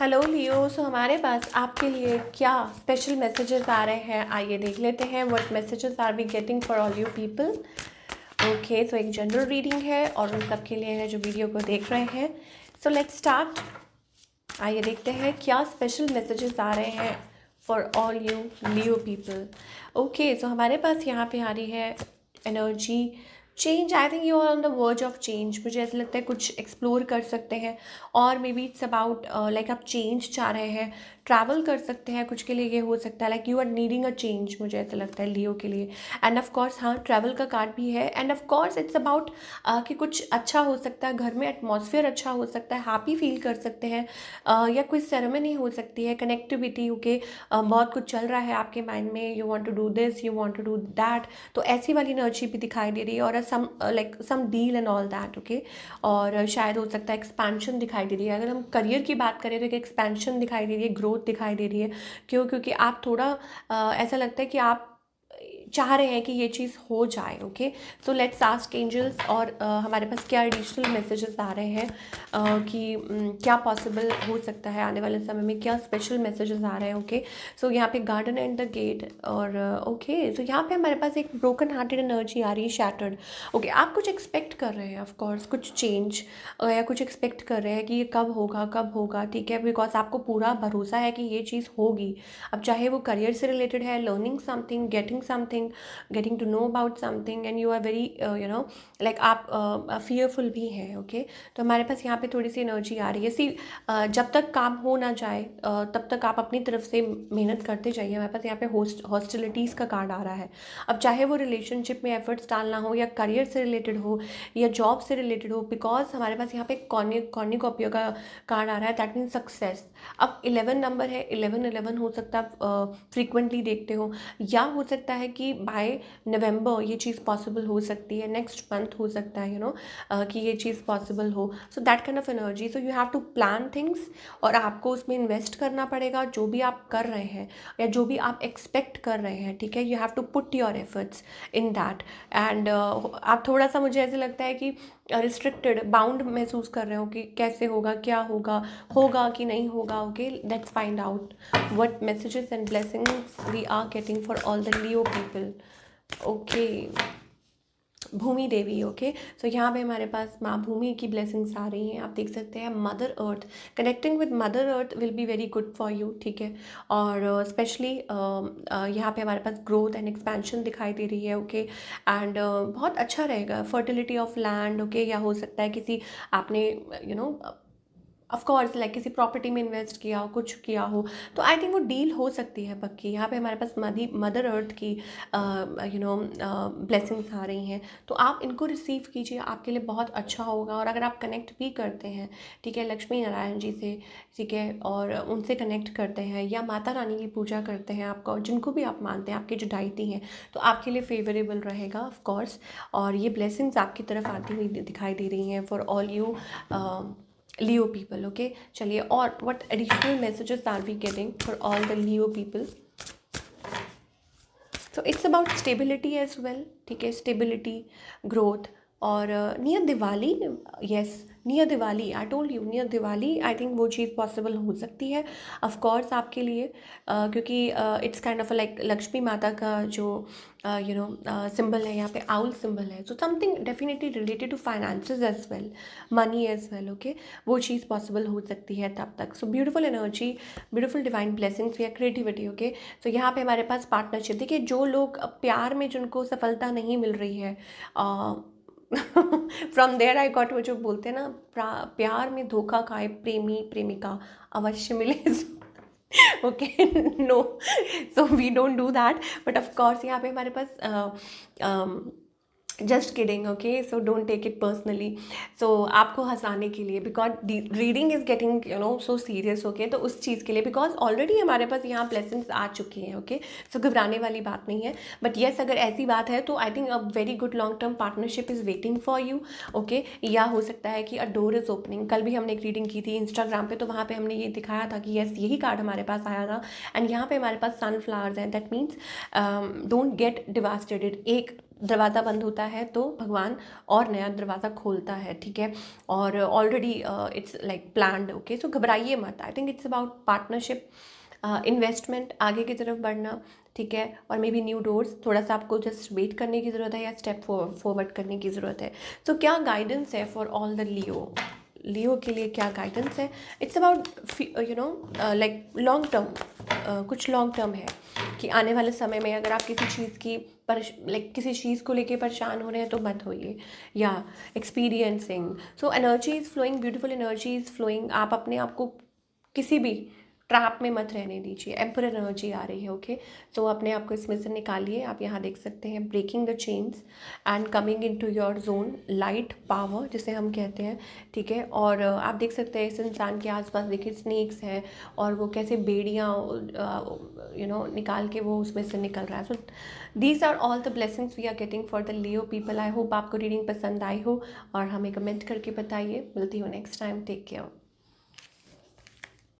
Hello लियो। सो हमारे पास आपके लिए क्या स्पेशल मैसेजेस आ रहे हैं, आइए देख लेते हैं। What messages are we getting for all you people. Okay, so एक जनरल रीडिंग है और उन सब के लिए है जो वीडियो को देख रहे हैं। So let's start. आइए देखते हैं क्या स्पेशल मैसेजेस आ रहे हैं for all you Leo people. Okay, so हमारे पास यहाँ पे आ रही है energy change. I think you are on the verge of change. मुझे ऐसा लगता है कुछ एक्सप्लोर कर सकते हैं और may be it's about like आप चेंज चाह रहे हैं, ट्रैवल कर सकते हैं। कुछ के लिए ये हो सकता है like you are needing a change, मुझे ऐसा लगता है लियो के लिए। एंड ऑफ कोर्स हाँ, ट्रैवल का कार्ड भी है। And of course it's about कि कुछ अच्छा हो सकता है, घर में एटमॉस्फेयर अच्छा हो सकता है, हैप्पी फील कर सकते हैं, या कोई सेरेमनी हो सकती है, कनेक्टिविटी। ओके, बहुत कुछ चल रहा है आपके माइंड में, you want to do this, you want to do that. तो ऐसी वाली एनर्जी भी दिखाई दे रही है और some like some deal and all that. Okay, और शायद हो सकता है एक्सपेंशन दिखाई दे रही है। अगर हम करियर की बात करें तो एक एक्सपेंशन दिखाई दे रही है, ग्रोथ दिखाई दे रही है। क्यों? क्योंकि आप थोड़ा ऐसा लगता है कि आप चाह रहे हैं कि ये चीज़ हो जाए। Okay, so let's ask angels और हमारे पास क्या एडिशनल मैसेजेस आ रहे हैं कि क्या पॉसिबल हो सकता है आने वाले समय में, क्या स्पेशल मैसेजेस आ रहे हैं। ओके, सो यहाँ पे गार्डन एंड द गेट और ओके, सो यहाँ पे हमारे पास एक ब्रोकन हार्टेड एनर्जी आ रही है, शैटर्ड। ओके, आप कुछ एक्सपेक्ट कर रहे हैं ऑफ कोर्स, कुछ चेंज या कुछ एक्सपेक्ट कर रहे हैं कि ये कब होगा कब होगा, ठीक है, बिकॉज आपको पूरा भरोसा है कि ये चीज़ होगी। अब चाहे वो करियर से रिलेटेड है, learning something, getting something, getting to know about something, and you are very you know like आप फियरफुल भी हैं। ओके, तो हमारे पास यहाँ पे थोड़ी सी एनर्जी आ रही है। सी जब तक काम हो ना जाए तब तक आप अपनी तरफ से मेहनत करते जाइए। हमारे पास यहाँ पे हॉस्टिलिटीज़ का कार्ड आ रहा है। अब चाहे वो रिलेशनशिप में एफर्ट्स डालना हो, या करियर से रिलेटेड हो, या जॉब से रिलेटेड हो, बिकॉज हमारे पास यहाँ पे कॉर्निकोपियो का कार्ड आ रहा है, दैट मीन सक्सेस। अब 11 नंबर है, 11 हो सकता है फ्रीक्वेंटली देखते हो, या हो सकता है कि बाय नवंबर ये चीज़ पॉसिबल हो सकती है, नेक्स्ट मंथ हो सकता है, यू नो कि ये चीज़ पॉसिबल हो। So that kind of energy. So you have to plan things और आपको उसमें इन्वेस्ट करना पड़ेगा, जो भी आप कर रहे हैं या जो भी आप एक्सपेक्ट कर रहे हैं, ठीक है, you have to put your efforts in that. And आप थोड़ा सा, मुझे ऐसे लगता है कि रिस्ट्रिक्टेड, बाउंड महसूस कर रहे हो कि कैसे होगा, क्या होगा, होगा कि नहीं होगा। Okay, let's find out what messages and blessings we are getting for all the Leo people. Okay, Bhumi Devi. Okay, so यहाँ पे हमारे पास माँ भूमि की ब्लेसिंग्स आ रही हैं। आप देख सकते हैं mother earth, connecting with mother earth will be very good for you, ठीक है। और स्पेशली यहाँ पे हमारे पास ग्रोथ एंड एक्सपेंशन दिखाई दे रही है। ओके, एंड बहुत अच्छा रहेगा, फर्टिलिटी ऑफ लैंड। ओके, या हो सकता है किसी आपने you know of course like किसी प्रॉपर्टी में इन्वेस्ट किया हो, कुछ किया हो, तो आई थिंक वो डील हो सकती है पक्की। यहाँ पे हमारे पास मदर अर्थ की यू नो ब्लेसिंग्स आ रही हैं, तो आप इनको रिसीव कीजिए, आपके लिए बहुत अच्छा होगा। और अगर आप कनेक्ट भी करते हैं, ठीक है, लक्ष्मी नारायण जी से, ठीक है, और उनसे कनेक्ट करते हैं, या माता रानी की पूजा करते हैं, आपका जिनको भी आप मानते हैं, आपकी जो डाइटी हैं, तो आपके लिए फेवरेबल रहेगा ऑफ कोर्स। और ये ब्लेसिंग्स आपकी तरफ आती हुई दिखाई दे रही हैं for all you Leo people. Okay, चलिए, और what additional messages are we getting for all the Leo people? So it's about stability as well, ठीक है, stability, growth। और near Diwali, yes, near Diwali, I told you, near Diwali I think वो चीज़ possible हो सकती है ऑफ कोर्स आपके लिए, क्योंकि it's kind of like Lakshmi माता का जो यू नो सिंबल है, यहाँ पे आउल सिंबल है। So something definitely related to finances as well, money as well. Okay, वो चीज़ पॉसिबल हो सकती है तब तक। So beautiful energy, beautiful divine blessings या क्रिएटिविटी। ओके, तो यहाँ पे हमारे पास पार्टनरशिप, देखिए जो लोग प्यार में जिनको सफलता नहीं मिल रही है, फ्रॉम देयर आई गॉट, वो जो बोलते हैं ना, प्यार में धोखा खाए प्रेमी प्रेमिका अवश्य मिले। Okay, no, so we don't do that, but of course यहाँ पे हमारे पास just kidding. Okay, so don't take it personally. So आपको हंसाने के लिए, because reading is getting you know so serious. Okay, तो उस चीज़ के लिए, बिकॉज ऑलरेडी हमारे पास यहाँ ब्लेसिंग्स आ चुकी हैं। ओके, सो घबराने वाली बात नहीं है। बट येस, अगर ऐसी बात है तो I think a very good long term partnership is waiting for you. Okay, या हो सकता है कि अ डोर इज़ ओपनिंग। कल भी हमने एक रीडिंग की थी इंस्टाग्राम पे, तो वहाँ पे हमने ये दिखाया था कि येस, यही कार्ड हमारे पास आया था। एंड यहाँ पे हमारे पास सनफ्लावर्स हैं, that means don't get devastated. एक दरवाज़ा बंद होता है तो भगवान और नया दरवाज़ा खोलता है, ठीक है। और already it's like planned, okay. So घबराइए मत। I think it's about partnership, investment, आगे की तरफ बढ़ना, ठीक है। और मे बी न्यू डोर्स, थोड़ा सा आपको जस्ट वेट करने की ज़रूरत है या स्टेप फॉरवर्ड करने की ज़रूरत है। तो क्या गाइडेंस है फॉर ऑल द लियो के लिए क्या गाइडेंस है? It's about you know like long term, कुछ लॉन्ग टर्म है कि आने वाले समय में अगर आप किसी चीज़ की किसी चीज़ को लेके परेशान हो रहे हैं तो मत होइए, या experiencing. So energy is flowing, beautiful energy is flowing. आप अपने आप को किसी भी ट्रैप में मत रहने दीजिए। एम्पर एनर्जी आ रही है, ओके। तो अपने आप को इसमें से निकालिए। आप यहाँ देख सकते हैं breaking the chains and coming into your zone, light power जिसे हम कहते हैं, ठीक है। और आप देख सकते हैं इस इंसान के आसपास देखिए स्नेक्स हैं और वो कैसे बेड़ियाँ निकाल के वो उसमें से निकल रहा है। So these are all the blessings we are getting for the Leo people. I hope आपको रीडिंग पसंद आई हो और हमें कमेंट करके बताइए। मिलती हूँ नेक्स्ट टाइम। Take care.